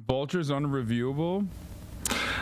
Vultures unreviewable?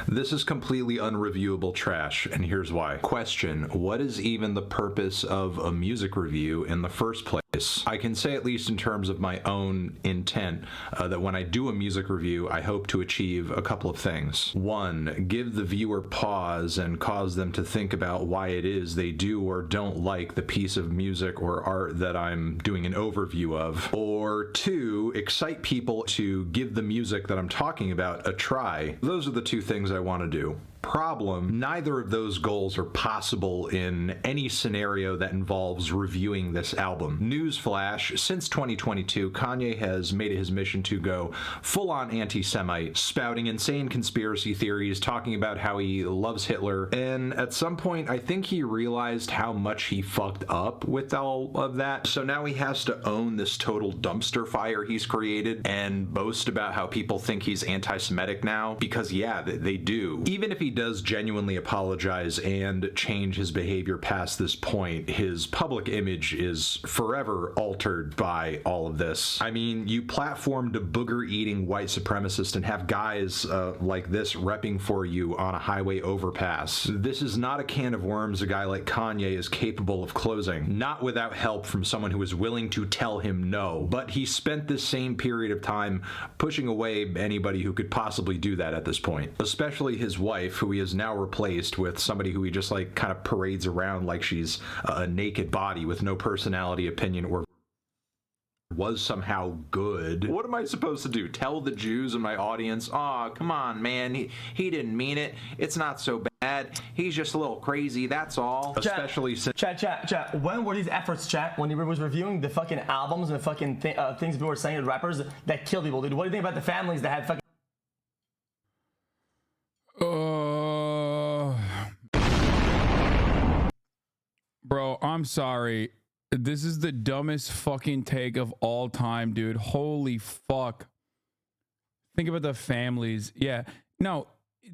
This is completely unreviewable trash, and here's why. Question: what is even the purpose of a music review in the first place? I can say, at least in terms of my own intent, that when I do a music review, I hope to achieve a couple of things. One, give the viewer pause and cause them to think about why it is they do or don't like the piece of music or art that I'm doing an overview of. Or two, excite people to give the music that I'm talking about a try. Those are the two things I want to do. Problem: neither of those goals are possible in any scenario that involves reviewing this album. Newsflash: since 2022, Kanye has made it his mission to go full-on anti-Semite, spouting insane conspiracy theories, talking about how he loves Hitler, and at some point I think he realized how much he fucked up with all of that, so now he has to own this total dumpster fire he's created and boast about how people think he's anti-Semitic now, because yeah, they do. Even if he does genuinely apologize and change his behavior past this point, his public image is forever altered by all of this. I mean, you platformed a booger-eating white supremacist and have guys like this repping for you on a highway overpass. This is not a can of worms a guy like Kanye is capable of closing, not without help from someone who is willing to tell him no. But he spent this same period of time pushing away anybody who could possibly do that at this point, especially his wife, who he has now replaced with somebody who he just like kind of parades around like she's a naked body with no personality, opinion, or was somehow good. What am I supposed to do? Tell the Jews in my audience, "Aw, come on, man, he didn't mean it. It's not so bad. He's just a little crazy, that's all." Especially since... Chat. When were these efforts, chat? When he was reviewing the fucking albums and the fucking things people were saying to rappers that killed people, dude? What do you think about the families that had fucking... Bro, I'm sorry. This is the dumbest fucking take of all time, dude. Holy fuck. Think about the families. Yeah. No,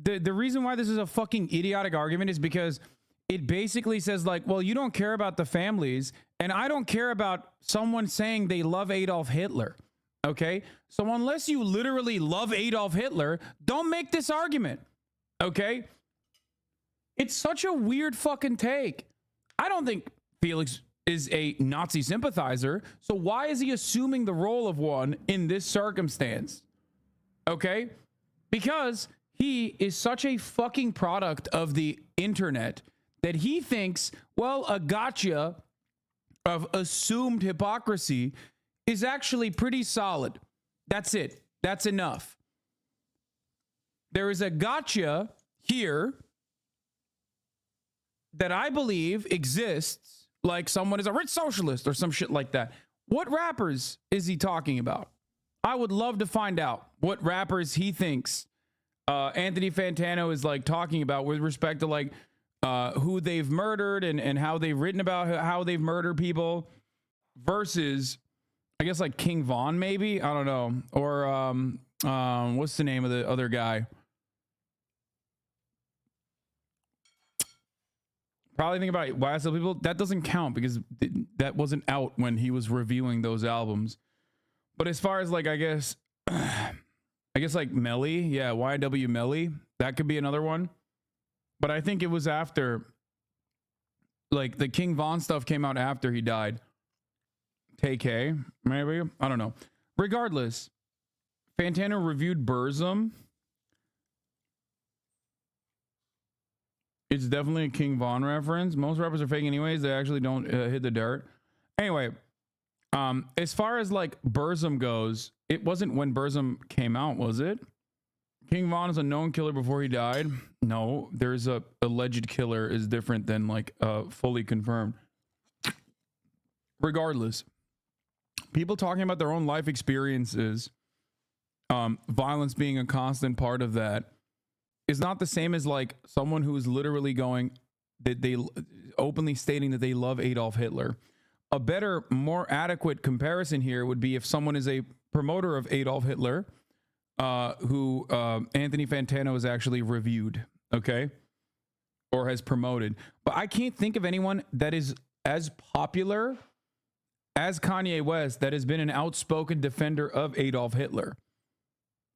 the reason why this is a fucking idiotic argument is because it basically says like, well, you don't care about the families, and I don't care about someone saying they love Adolf Hitler. Okay? So unless you literally love Adolf Hitler, don't make this argument. Okay? It's such a weird fucking take. I don't think Felix is a Nazi sympathizer, so why is he assuming the role of one in this circumstance? Okay? Because he is such a fucking product of the internet that he thinks, well, a gotcha of assumed hypocrisy is actually pretty solid. That's it. That's enough. There is a gotcha here that I believe exists, like someone is a rich socialist or some shit like that. What rappers is he talking about? I would love to find out what rappers he thinks Anthony Fantano is like talking about with respect to like who they've murdered and how they've written about how they've murdered people versus, I guess, like King Von, maybe, I don't know, or what's the name of the other guy? Probably think about YSL people. That doesn't count because that wasn't out when he was reviewing those albums. But as far as like, I guess like Melly, yeah, YW Melly, that could be another one. But I think it was after, like the King Von stuff came out after he died. KK, maybe, I don't know. Regardless, Fantano reviewed Burzum. It's definitely a King Von reference. Most rappers are fake anyways. They actually don't hit the dirt. Anyway, as far as like Burzum goes, it wasn't when Burzum came out, was it? King Von is a known killer before he died. No, there's a alleged killer is different than like fully confirmed. Regardless, people talking about their own life experiences, violence being a constant part of that, is not the same as like someone who is literally going that they openly stating that they love Adolf Hitler. A better, more adequate comparison here would be if someone is a promoter of Adolf Hitler, who Anthony Fantano has actually reviewed, okay, or has promoted. But I can't think of anyone that is as popular as Kanye West that has been an outspoken defender of Adolf Hitler.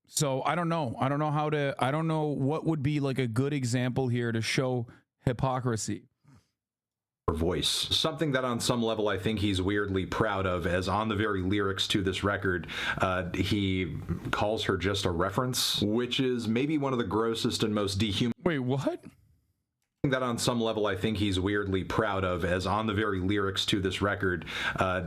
So I don't know. I don't know what would be like a good example here to show hypocrisy. Voice. Something that on some level I think he's weirdly proud of, as on the very lyrics to this record, he calls her just a reference, which is maybe one of the grossest and most dehumanizing. Wait, what? That on some level I think he's weirdly proud of, as on the very lyrics to this record,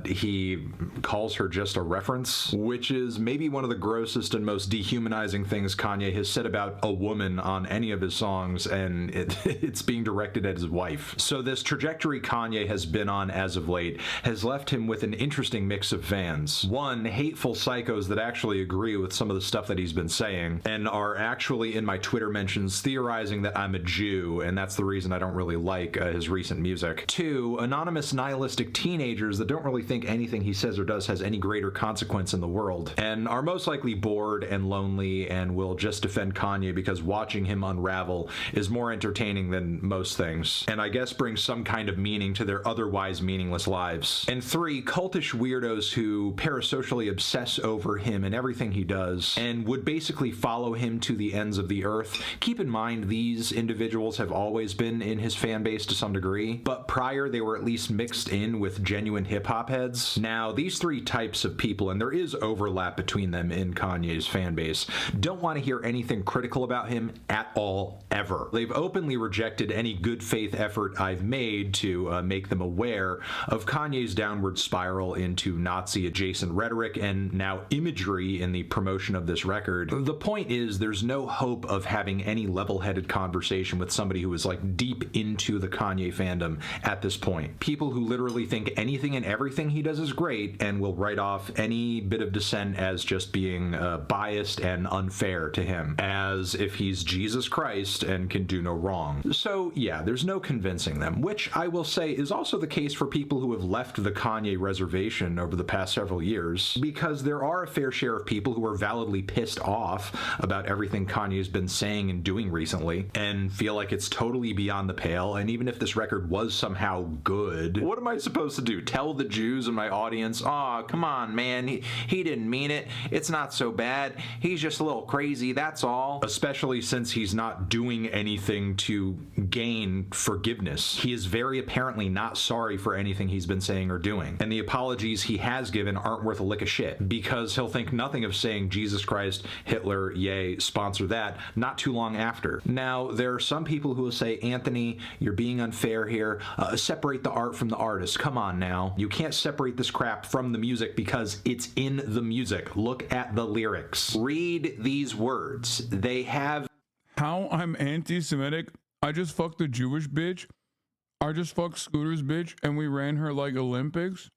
he calls her just a reference, which is maybe one of the grossest and most dehumanizing things Kanye has said about a woman on any of his songs, and it's being directed at his wife. So this trajectory Kanye has been on as of late has left him with an interesting mix of fans. One, hateful psychos that actually agree with some of the stuff that he's been saying and are actually in my Twitter mentions theorizing that I'm a Jew, and that's the reason I don't really like his recent music. Two, anonymous nihilistic teenagers that don't really think anything he says or does has any greater consequence in the world, and are most likely bored and lonely and will just defend Kanye because watching him unravel is more entertaining than most things, and I guess brings some kind of meaning to their otherwise meaningless lives. And three, cultish weirdos who parasocially obsess over him and everything he does, and would basically follow him to the ends of the earth. Keep in mind, these individuals have always been in his fan base to some degree, but prior they were at least mixed in with genuine hip-hop heads. Now, these three types of people, and there is overlap between them in Kanye's fan base, don't want to hear anything critical about him at all, ever. They've openly rejected any good faith effort I've made to make them aware of Kanye's downward spiral into Nazi-adjacent rhetoric and now imagery in the promotion of this record. The point is, there's no hope of having any level-headed conversation with somebody who is like deep into the Kanye fandom at this point. People who literally think anything and everything he does is great and will write off any bit of dissent as just being biased and unfair to him, as if he's Jesus Christ and can do no wrong. So yeah, there's no convincing them, which I will say is also the case for people who have left the Kanye reservation over the past several years, because there are a fair share of people who are validly pissed off about everything Kanye's been saying and doing recently and feel like it's totally beyond the pale. And even if this record was somehow good, what am I supposed to do? Tell the Jews in my audience, oh, come on, man, he didn't mean it. It's not so bad. He's just a little crazy, that's all. Especially since he's not doing anything to gain forgiveness. He is very apparently not sorry for anything he's been saying or doing. And the apologies he has given aren't worth a lick of shit, because he'll think nothing of saying Jesus Christ, Hitler, yay, sponsor that, not too long after. Now, there are some people who will say, Anthony, you're being unfair here. Separate the art from the artist. Come on now. You can't separate this crap from the music because it's in the music. Look at the lyrics. Read these words. They have... How I'm anti-Semitic? I just fucked a Jewish bitch. I just fucked Scooter's bitch and we ran her like Olympics.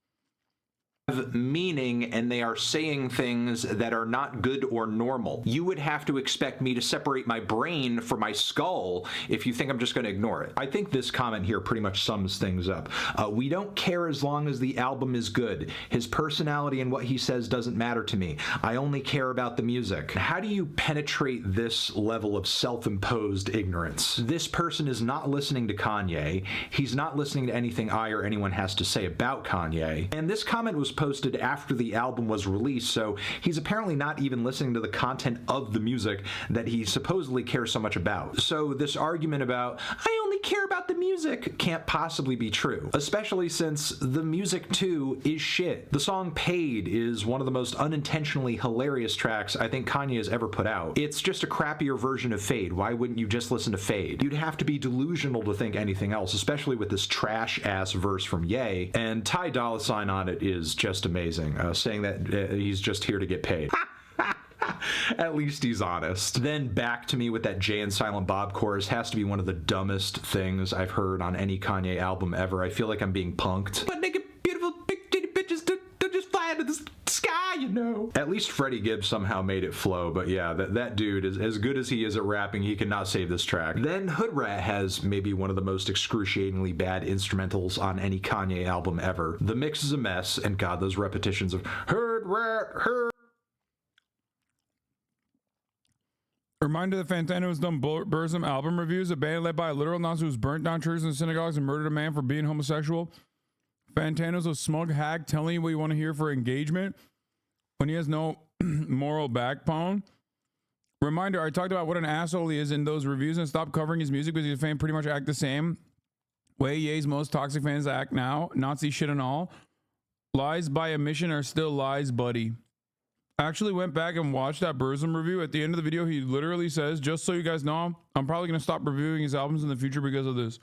Meaning, and they are saying things that are not good or normal. You would have to expect me to separate my brain from my skull if you think I'm just going to ignore it. I think this comment here pretty much sums things up. We don't care as long as the album is good. His personality and what he says doesn't matter to me. I only care about the music. How do you penetrate this level of self-imposed ignorance? This person is not listening to Kanye. He's not listening to anything I or anyone has to say about Kanye. And this comment was posted after the album was released, so he's apparently not even listening to the content of the music that he supposedly cares so much about. So this argument about, I only care about the music, can't possibly be true, especially since the music too is shit. The song Paid is one of the most unintentionally hilarious tracks I think Kanye has ever put out. It's just a crappier version of Fade. Why wouldn't you just listen to Fade? You'd have to be delusional to think anything else, especially with this trash-ass verse from Ye, and Ty Dolla $ign on it is just amazing, saying that he's just here to get paid. At least he's honest. Then Back to Me with that Jay and Silent Bob chorus has to be one of the dumbest things I've heard on any Kanye album ever. I feel like I'm being punked. But naked, beautiful, big titty bitches don't just fly into the sky, you know. At least Freddie Gibbs somehow made it flow, but yeah, that dude is as good as he is at rapping. He cannot save this track. Then Hood Rat has maybe one of the most excruciatingly bad instrumentals on any Kanye album ever. The mix is a mess, and God, those repetitions of Hood Rat, Hood. Reminder that Fantano has done Burzum album reviews, a band led by a literal Nazi who's burnt down churches and synagogues and murdered a man for being homosexual. Fantano's a smug hag telling you what you want to hear for engagement when he has no moral backbone. Reminder, I talked about what an asshole he is in those reviews and stopped covering his music because his fans pretty much act the same way Ye's most toxic fans act now. Nazi shit and all. Lies by omission are still lies, buddy. I actually went back and watched that Burzum review. At the end of the video, he literally says, just so you guys know, I'm probably going to stop reviewing his albums in the future because of this.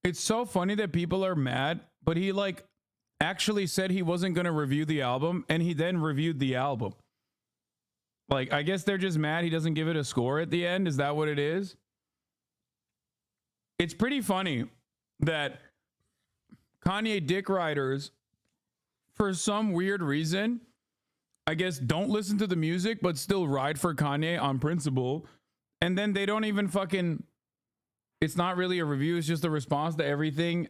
It's so funny that people are mad, but he like actually said he wasn't going to review the album and he then reviewed the album. Like, I guess they're just mad he doesn't give it a score at the end. Is that what it is? It's pretty funny that Kanye dick riders, for some weird reason, I guess don't listen to the music, but still ride for Kanye on principle. And then they don't even fucking, it's not really a review. It's just a response to everything,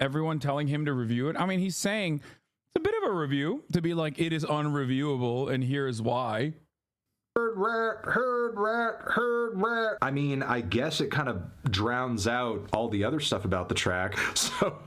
everyone telling him to review it. I mean, he's saying it's a bit of a review to be like, it is unreviewable and here's why. Heard rat. I mean, I guess it kind of drowns out all the other stuff about the track. So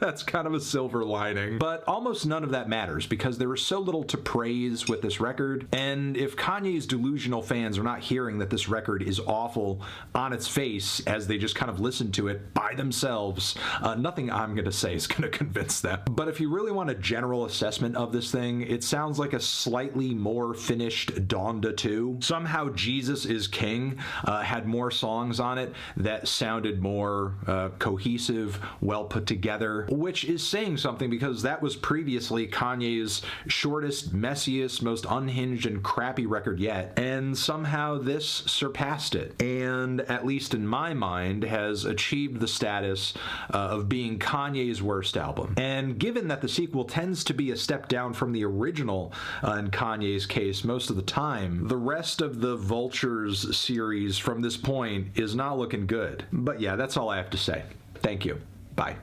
that's kind of a silver lining. But almost none of that matters because there is so little to praise with this record. And if Kanye's delusional fans are not hearing that this record is awful on its face as they just kind of listen to it by themselves, nothing I'm going to say is going to convince them. But if you really want a general assessment of this thing, it sounds like a slightly more finished Donda 2. Somehow Jesus is King had more songs on it that sounded more cohesive, well put together, which is saying something because that was previously Kanye's shortest, messiest, most unhinged and crappy record yet, and somehow this surpassed it, and at least in my mind has achieved the status of being Kanye's worst album. And given that the sequel tends to be a step down from the original in Kanye's case most of the time, the rest of the Vultures series from this point is not looking good. But yeah, that's all I have to say. Thank you. Bye.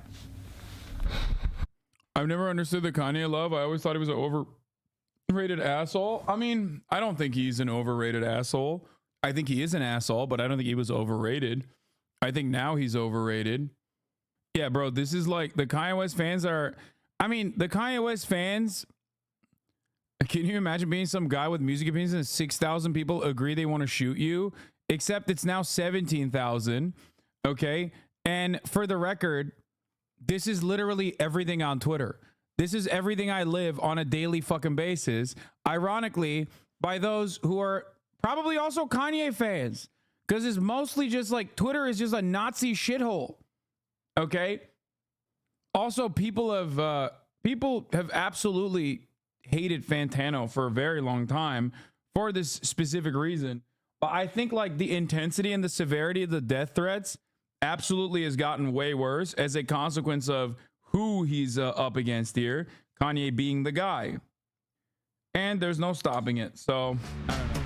I've never understood the Kanye love. I always thought he was an overrated asshole. I mean, I don't think he's an overrated asshole. I think he is an asshole, but I don't think he was overrated. I think now he's overrated. Yeah, bro, this is like the Kanye West fans are, I mean, the Kanye West fans, can you imagine being some guy with music opinions and 6,000 people agree they want to shoot you? Except it's now 17,000, okay? And for the record, this is literally everything on Twitter. This is everything I live on a daily fucking basis. Ironically, by those who are probably also Kanye fans. Because it's mostly just like Twitter is just a Nazi shithole. Okay? Also, people have absolutely hated Fantano for a very long time for this specific reason. But I think like the intensity and the severity of the death threats absolutely has gotten way worse as a consequence of who he's up against here, Kanye being the guy. And there's no stopping it. So, I don't know.